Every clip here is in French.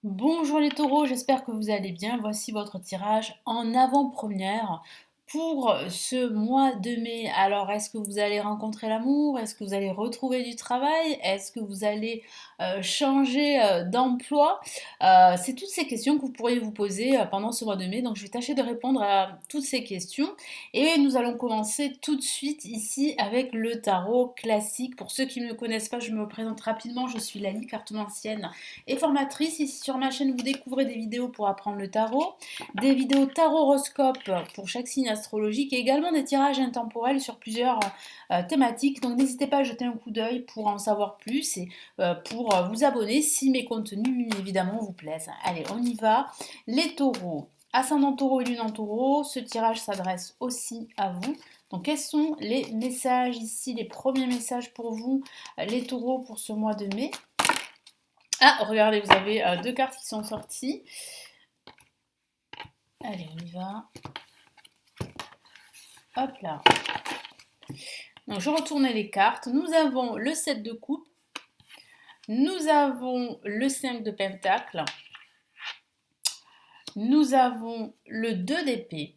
Bonjour les taureaux, j'espère que vous allez bien. Voici votre tirage en avant-première pour ce mois de mai. Alors, est-ce que vous allez rencontrer l'amour? Est-ce que vous allez retrouver du travail? Est-ce que vous allez changer d'emploi? C'est toutes ces questions que vous pourriez vous poser pendant ce mois de mai. Donc, je vais tâcher de répondre à toutes ces questions. Et nous allons commencer tout de suite ici avec le tarot classique. Pour ceux qui ne me connaissent pas, je me présente rapidement. Je suis Lali, cartomancienne et formatrice. Ici sur ma chaîne, vous découvrez des vidéos pour apprendre le tarot, des vidéos tarot-horoscope pour chaque signe astrologique et également des tirages intemporels sur plusieurs thématiques. Donc n'hésitez pas à jeter un coup d'œil pour en savoir plus et pour vous abonner si mes contenus évidemment vous plaisent. Allez, on y va. Les taureaux. Ascendant taureau et lune en taureau, ce tirage s'adresse aussi à vous. Donc quels sont les messages ici, les premiers messages pour vous, les taureaux, pour ce mois de mai? Ah, regardez, vous avez deux cartes qui sont sorties. Allez, on y va. Hop là. Donc, je retournais les cartes. Nous avons le 7 de coupe. Nous avons le 5 de pentacle. Nous avons le 2 d'épée.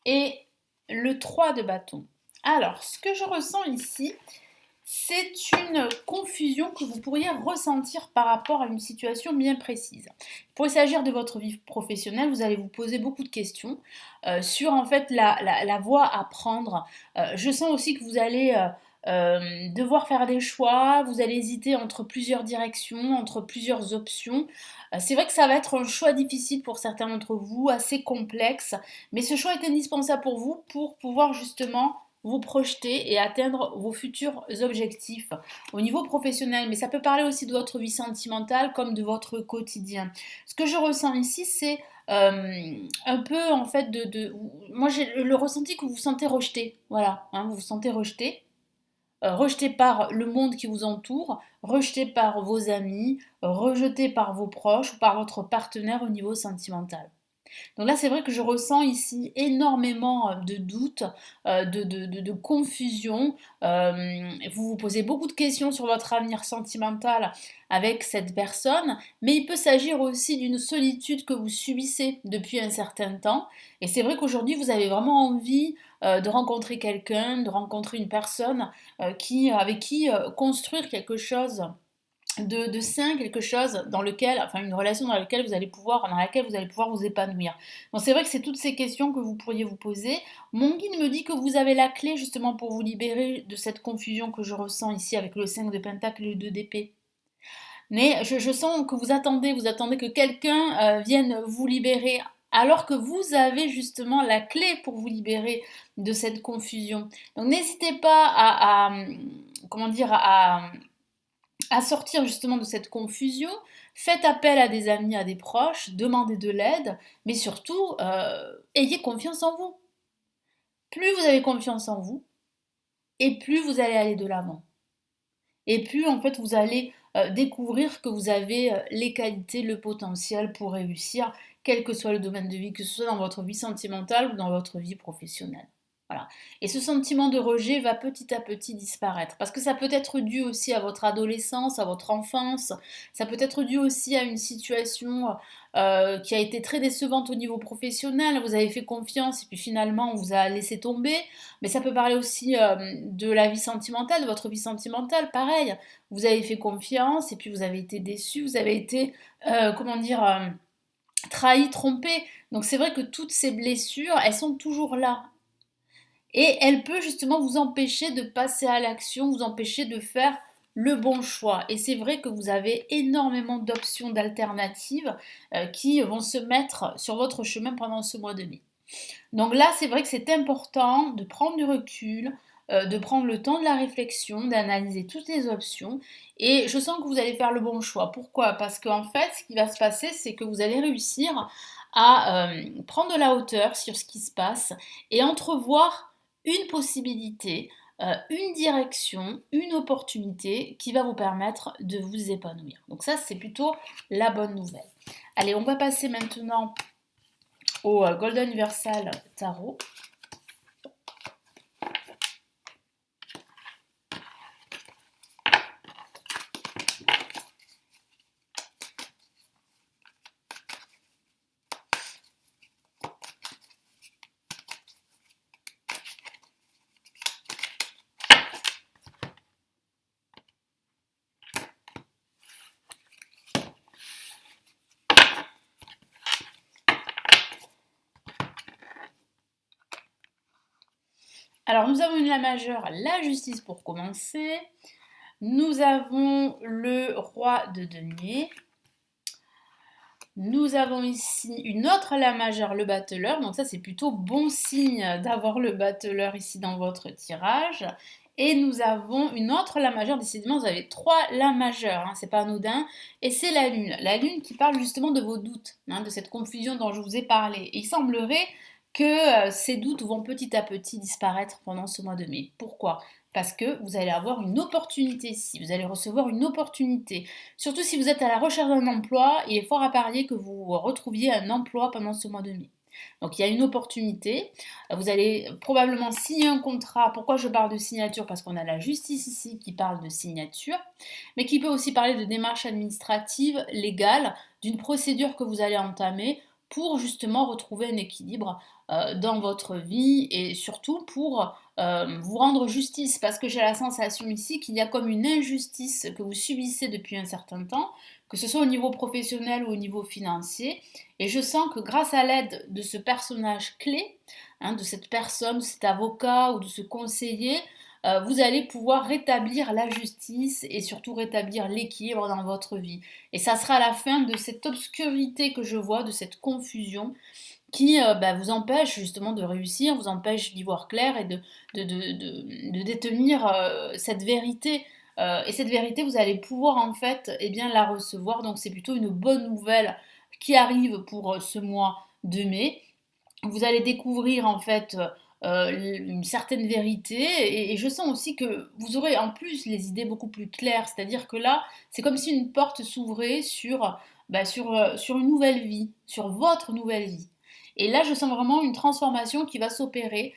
Et le 3 de bâton. Alors, ce que je ressens ici, c'est une confusion que vous pourriez ressentir par rapport à une situation bien précise. Il pourrait s'agir de votre vie professionnelle, vous allez vous poser beaucoup de questions sur en fait la voie à prendre. Je sens aussi que vous allez devoir faire des choix, vous allez hésiter entre plusieurs directions, entre plusieurs options. C'est vrai que ça va être un choix difficile pour certains d'entre vous, assez complexe, mais ce choix est indispensable pour vous pour pouvoir justement vous projeter et atteindre vos futurs objectifs au niveau professionnel, mais ça peut parler aussi de votre vie sentimentale comme de votre quotidien. Ce que je ressens ici, c'est un peu en fait moi j'ai le ressenti que vous vous sentez rejeté, voilà, hein, vous vous sentez rejeté. Rejeté par le monde qui vous entoure, rejeté par vos amis, rejeté par vos proches ou par votre partenaire au niveau sentimental. Donc là, c'est vrai que je ressens ici énormément de doutes, de confusion. Vous vous posez beaucoup de questions sur votre avenir sentimental avec cette personne, mais il peut s'agir aussi d'une solitude que vous subissez depuis un certain temps. Et c'est vrai qu'aujourd'hui, vous avez vraiment envie de rencontrer quelqu'un, de rencontrer une personne avec qui construire quelque chose de sain, quelque chose dans lequel, enfin une relation dans laquelle vous allez pouvoir vous épanouir. Donc c'est vrai que c'est toutes ces questions que vous pourriez vous poser. Mon guide me dit que vous avez la clé justement pour vous libérer de cette confusion que je ressens ici avec le 5 de pentacle et le 2 d'épée. Mais je sens que vous attendez que quelqu'un vienne vous libérer alors que vous avez justement la clé pour vous libérer de cette confusion. Donc n'hésitez pas comment dire, à sortir justement de cette confusion. Faites appel à des amis, à des proches, demandez de l'aide, mais surtout, ayez confiance en vous. Plus vous avez confiance en vous, et plus vous allez aller de l'avant. Et plus en fait vous allez découvrir que vous avez les qualités, le potentiel pour réussir, quel que soit le domaine de vie, que ce soit dans votre vie sentimentale ou dans votre vie professionnelle. Voilà. Et ce sentiment de rejet va petit à petit disparaître. Parce que ça peut être dû aussi à votre adolescence, à votre enfance. Ça peut être dû aussi à une situation qui a été très décevante au niveau professionnel. Vous avez fait confiance et puis finalement on vous a laissé tomber. Mais ça peut parler aussi de la vie sentimentale, de votre vie sentimentale. Pareil, vous avez fait confiance et puis vous avez été déçu, vous avez été, comment dire, trahi, trompé. Donc c'est vrai que toutes ces blessures, elles sont toujours là. Et elles peuvent justement vous empêcher de passer à l'action, vous empêcher de faire le bon choix. Et c'est vrai que vous avez énormément d'options, d'alternatives qui vont se mettre sur votre chemin pendant ce mois de mai. Donc là, c'est vrai que c'est important de prendre du recul, de prendre le temps de la réflexion, d'analyser toutes les options. Et je sens que vous allez faire le bon choix. Pourquoi? Parce qu'en fait, ce qui va se passer, c'est que vous allez réussir à prendre de la hauteur sur ce qui se passe et entrevoir une possibilité, une direction, une opportunité qui va vous permettre de vous épanouir. Donc ça, c'est plutôt la bonne nouvelle. Allez, on va passer maintenant au Golden Universal Tarot. Alors, nous avons une La majeure, la justice pour commencer. Nous avons le roi de denier. Nous avons ici une autre La majeure, le battleur. Donc ça, c'est plutôt bon signe d'avoir le battleur ici dans votre tirage. Et nous avons une autre La majeure. Décidément, vous avez trois La majeures, hein, c'est pas anodin. Et c'est la lune. La lune qui parle justement de vos doutes, hein, de cette confusion dont je vous ai parlé. Et il semblerait que ces doutes vont petit à petit disparaître pendant ce mois de mai. Pourquoi? Parce que vous allez avoir une opportunité ici, vous allez recevoir une opportunité. Surtout si vous êtes à la recherche d'un emploi, il est fort à parier que vous retrouviez un emploi pendant ce mois de mai. Donc il y a une opportunité, vous allez probablement signer un contrat. Pourquoi je parle de signature? Parce qu'on a la justice ici qui parle de signature, mais qui peut aussi parler de démarches administratives, légales, d'une procédure que vous allez entamer pour justement retrouver un équilibre dans votre vie et surtout pour vous rendre justice, parce que j'ai la sensation ici qu'il y a comme une injustice que vous subissez depuis un certain temps, que ce soit au niveau professionnel ou au niveau financier, et je sens que grâce à l'aide de ce personnage clé, hein, de cette personne, de cet avocat ou de ce conseiller, vous allez pouvoir rétablir la justice et surtout rétablir l'équilibre dans votre vie. Et ça sera la fin de cette obscurité que je vois, de cette confusion qui vous empêche justement de réussir, vous empêche d'y voir clair et de détenir cette vérité. Et cette vérité, vous allez pouvoir en fait eh bien, la recevoir. Donc c'est plutôt une bonne nouvelle qui arrive pour ce mois de mai. Vous allez découvrir en fait une certaine vérité et je sens aussi que vous aurez en plus les idées beaucoup plus claires. C'est-à-dire que là, c'est comme si une porte s'ouvrait sur une nouvelle vie, sur votre nouvelle vie. Et là, je sens vraiment une transformation qui va s'opérer,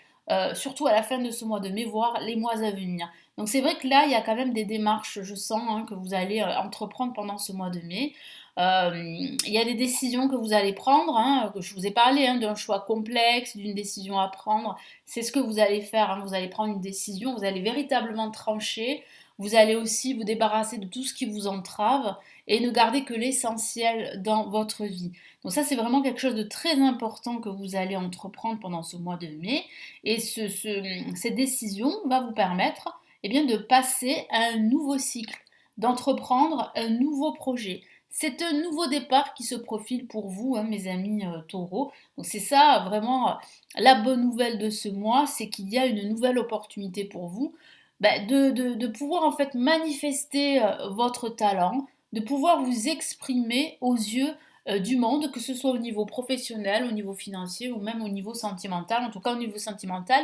surtout à la fin de ce mois de mai, voire les mois à venir. Donc c'est vrai que là, il y a quand même des démarches, je sens, hein, que vous allez entreprendre pendant ce mois de mai. Il y a des décisions que vous allez prendre, hein, que je vous ai parlé hein, d'un choix complexe, d'une décision à prendre. C'est ce que vous allez faire, hein, vous allez prendre une décision, vous allez véritablement trancher. Vous allez aussi vous débarrasser de tout ce qui vous entrave et ne garder que l'essentiel dans votre vie. Donc ça, c'est vraiment quelque chose de très important que vous allez entreprendre pendant ce mois de mai. Et cette décision va vous permettre eh bien, de passer à un nouveau cycle, d'entreprendre un nouveau projet. C'est un nouveau départ qui se profile pour vous, hein, mes amis taureaux. Donc c'est ça vraiment la bonne nouvelle de ce mois, c'est qu'il y a une nouvelle opportunité pour vous de pouvoir en fait manifester votre talent, de pouvoir vous exprimer aux yeux du monde, que ce soit au niveau professionnel, au niveau financier ou même au niveau sentimental. En tout cas, au niveau sentimental,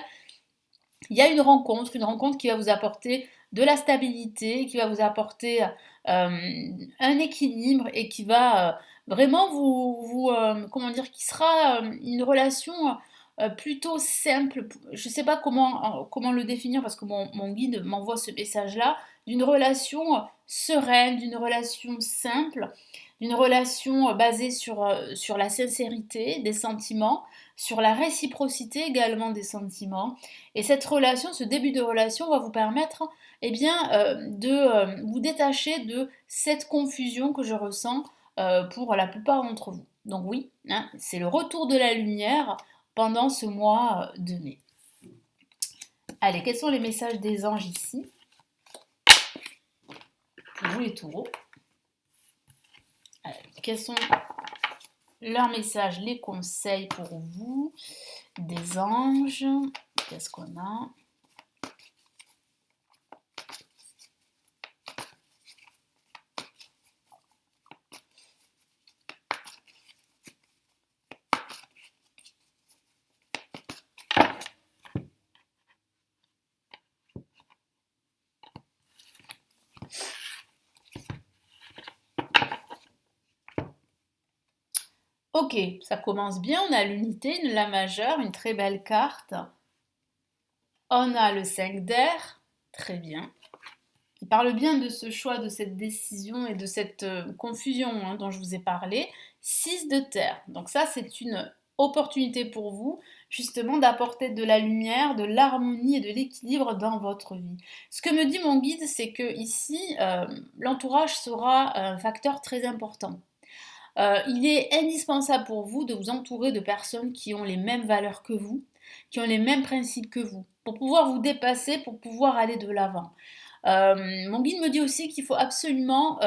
il y a une rencontre qui va vous apporter de la stabilité, qui va vous apporter un équilibre et qui va vraiment comment dire, qui sera une relation plutôt simple. Je ne sais pas comment le définir parce que mon guide m'envoie ce message-là, d'une relation sereine, d'une relation simple, d'une relation basée sur la sincérité des sentiments, sur la réciprocité également des sentiments. Et cette relation, ce début de relation va vous permettre eh bien, de vous détacher de cette confusion que je ressens pour la plupart d'entre vous. Donc oui, hein, c'est le retour de la lumière pendant ce mois de mai. Allez, quels sont les messages des anges ici pour vous les taureaux? Allez, quels sont leurs messages, les conseils pour vous des anges? Qu'est-ce qu'on a? Ok, ça commence bien, on a l'unité, une La majeure, une très belle carte. On a le 5 d'air, très bien. Il parle bien de ce choix, de cette décision et de cette confusion hein, dont je vous ai parlé. 6 de terre, donc ça c'est une opportunité pour vous justement d'apporter de la lumière, de l'harmonie et de l'équilibre dans votre vie. Ce que me dit mon guide, c'est que ici, l'entourage sera un facteur très important. Il est indispensable pour vous de vous entourer de personnes qui ont les mêmes valeurs que vous, qui ont les mêmes principes que vous. pour pouvoir vous dépasser, pour pouvoir aller de l'avant. Mon guide me dit aussi qu'il faut absolument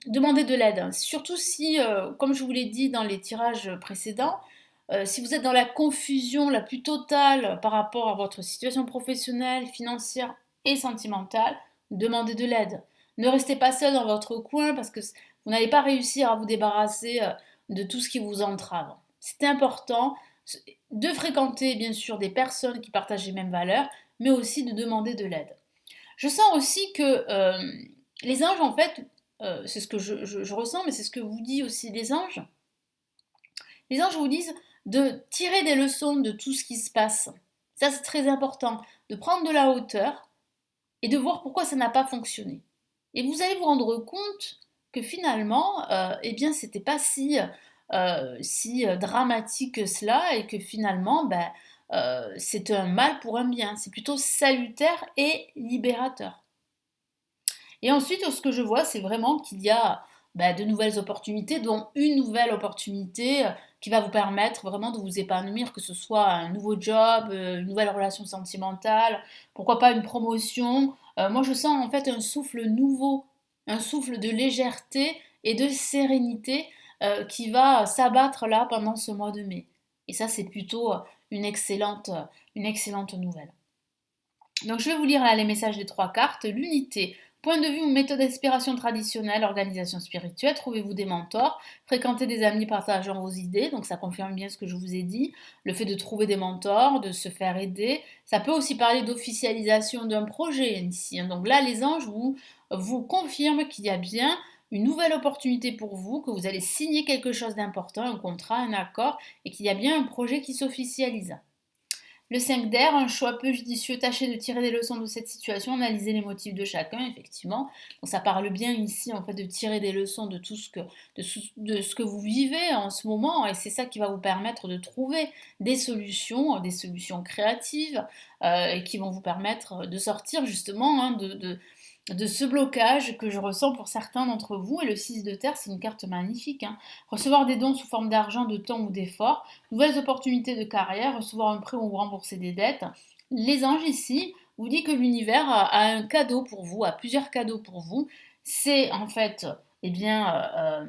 demander de l'aide, hein. Surtout si, comme je vous l'ai dit dans les tirages précédents, si vous êtes dans la confusion la plus totale par rapport à votre situation professionnelle, financière et sentimentale, demandez de l'aide. Ne restez pas seul dans votre coin parce que vous n'allez pas réussir à vous débarrasser de tout ce qui vous entrave. C'est important de fréquenter bien sûr des personnes qui partagent les mêmes valeurs, mais aussi de demander de l'aide. Je sens aussi que les anges, en fait, c'est ce que je ressens, mais c'est ce que vous dit aussi les anges. Les anges vous disent de tirer des leçons de tout ce qui se passe. Ça, c'est très important, de prendre de la hauteur et de voir pourquoi ça n'a pas fonctionné. Et vous allez vous rendre compte que finalement, eh bien, c'était pas si dramatique que cela et que finalement, ben, c'est un mal pour un bien. C'est plutôt salutaire et libérateur. Et ensuite, ce que je vois, c'est vraiment qu'il y a bah, de nouvelles opportunités, dont une nouvelle opportunité qui va vous permettre vraiment de vous épanouir, que ce soit un nouveau job, une nouvelle relation sentimentale, pourquoi pas une promotion. Moi, je sens en fait un souffle nouveau, un souffle de légèreté et de sérénité qui va s'abattre là pendant ce mois de mai. Et ça, c'est plutôt une excellente nouvelle. Donc je vais vous lire là les messages des trois cartes. L'unité, point de vue ou méthode d'inspiration traditionnelle, organisation spirituelle, trouvez-vous des mentors, fréquentez des amis partageant vos idées, donc ça confirme bien ce que je vous ai dit, le fait de trouver des mentors, de se faire aider. Ça peut aussi parler d'officialisation d'un projet ici, hein. Donc là, les anges vous confirment qu'il y a bien une nouvelle opportunité pour vous, que vous allez signer quelque chose d'important, un contrat, un accord, et qu'il y a bien un projet qui s'officialise. Le 5 d'air, un choix peu judicieux, tâchez de tirer des leçons de cette situation, analyser les motifs de chacun, effectivement. Donc ça parle bien ici en fait de tirer des leçons de tout de ce que vous vivez en ce moment, et c'est ça qui va vous permettre de trouver des solutions créatives, et qui vont vous permettre de sortir justement hein, de ce blocage que je ressens pour certains d'entre vous. Et le 6 de terre, c'est une carte magnifique, hein. Recevoir des dons sous forme d'argent, de temps ou d'effort, nouvelles opportunités de carrière, recevoir un prêt ou rembourser des dettes. Les anges ici vous disent que l'univers a un cadeau pour vous, a plusieurs cadeaux pour vous. C'est en fait, eh bien,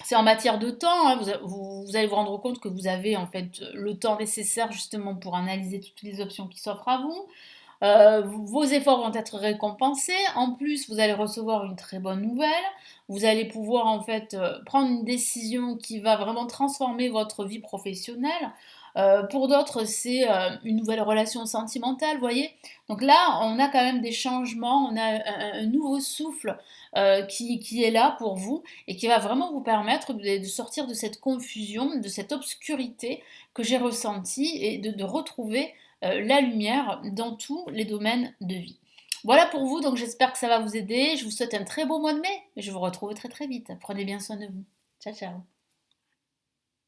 c'est en matière de temps, hein. Vous allez vous rendre compte que vous avez en fait le temps nécessaire justement pour analyser toutes les options qui s'offrent à vous. Vos efforts vont être récompensés. En plus, vous allez recevoir une très bonne nouvelle. Vous allez pouvoir en fait prendre une décision qui va vraiment transformer votre vie professionnelle. Pour d'autres, c'est une nouvelle relation sentimentale, vous voyez. Donc là, on a quand même des changements, on a un nouveau souffle qui est là pour vous et qui va vraiment vous permettre de sortir de cette confusion, de cette obscurité que j'ai ressentie et de retrouver la lumière dans tous les domaines de vie. Voilà pour vous, donc j'espère que ça va vous aider. Je vous souhaite un très beau mois de mai et je vous retrouve très très vite. Prenez bien soin de vous. Ciao ciao.